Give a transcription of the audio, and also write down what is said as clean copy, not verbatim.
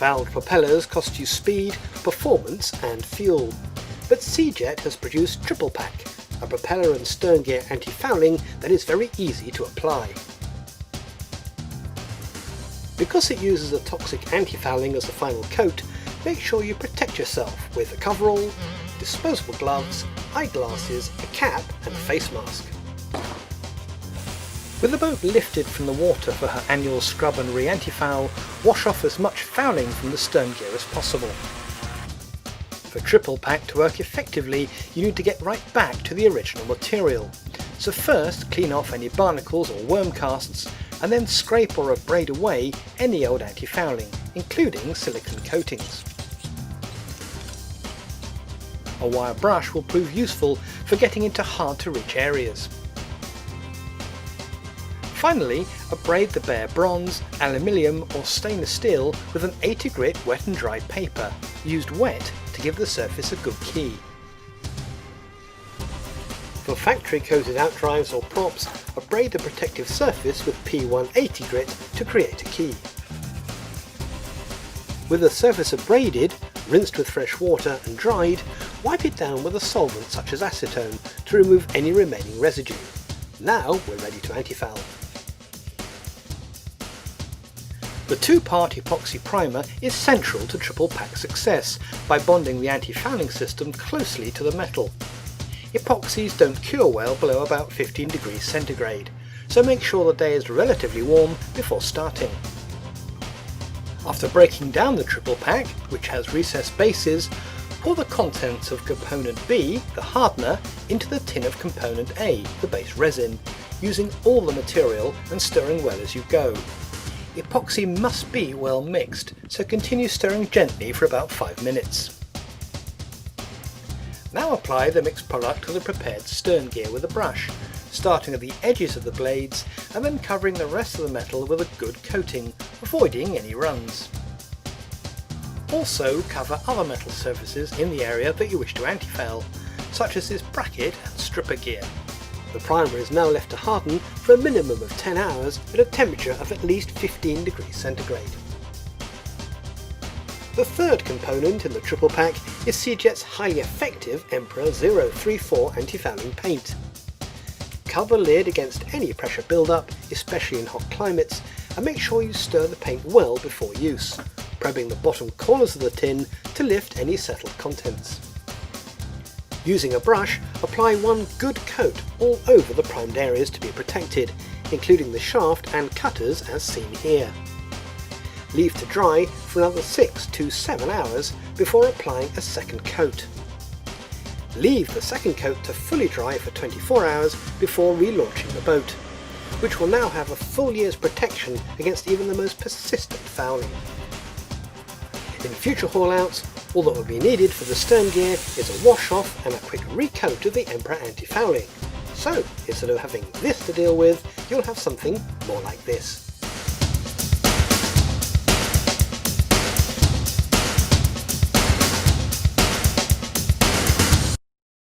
Valved propellers cost you speed, performance and fuel, but Seajet has produced Triple Pack, a propeller and stern gear anti-fouling that is very easy to apply. Because it uses a toxic anti-fouling as the final coat, make sure you protect yourself with a coverall, disposable gloves, eyeglasses, a cap and a face mask. With the boat lifted from the water for her annual scrub and re-anti-foul, wash off as much fouling from the stern gear as possible. For Triple Pack to work effectively, you need to get right back to the original material. So first clean off any barnacles or worm casts, and then scrape or abrade away any old anti-fouling, including silicone coatings. A wire brush will prove useful for getting into hard to reach areas. Finally, abrade the bare bronze, aluminium or stainless steel with an 80 grit wet and dry paper, used wet to give the surface a good key. For factory coated outdrives or props, abrade the protective surface with P180 grit to create a key. With the surface abraded, rinsed with fresh water and dried, wipe it down with a solvent such as acetone to remove any remaining residue. Now we're ready to anti-foul. The two-part epoxy primer is central to Triple Pack success by bonding the anti-fouling system closely to the metal. Epoxies don't cure well below about 15 degrees centigrade, so make sure the day is relatively warm before starting. After breaking down the Triple Pack, which has recessed bases, pour the contents of component B, the hardener, into the tin of component A, the base resin, using all the material and stirring well as you go. Epoxy must be well mixed, so continue stirring gently for about 5 minutes. Now apply the mixed product to the prepared stern gear with a brush, starting at the edges of the blades and then covering the rest of the metal with a good coating, avoiding any runs. Also cover other metal surfaces in the area that you wish to anti-foul, such as this bracket and stripper gear. The primer is now left to harden for a minimum of 10 hours at a temperature of at least 15 degrees centigrade. The third component in the Triple Pack is Seajet's highly effective Emperor 034 anti-fouling paint. Cover lid against any pressure build-up, especially in hot climates, and make sure you stir the paint well before use, probing the bottom corners of the tin to lift any settled contents. Using a brush, apply one good coat all over the primed areas to be protected, including the shaft and cutters as seen here. Leave to dry for another 6 to 7 hours before applying a second coat. Leave the second coat to fully dry for 24 hours before relaunching the boat, which will now have a full year's protection against even the most persistent fouling. In future haul-outs, all that will be needed for the stern gear is a wash-off and a quick recoat of the Emperor anti-fouling. So, instead of having this to deal with, you'll have something more like this.